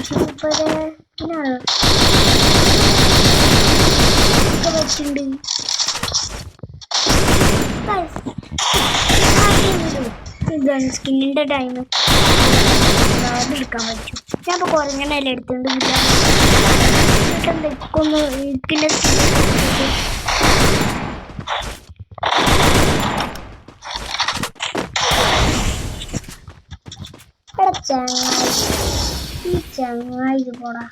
Super വെച്ചിട്ടുണ്ട്. Gun സ്കിന്നിന്റെ time എടുക്കാൻ പറ്റും. ഞാൻ ഇപ്പൊ കുറഞ്ഞെണ്ണ എടുത്തോണ്ട് വെക്കൊന്ന് ഇതിന്റെ ചങ്ങായി ഈ ചങ്ങായി പോടാ.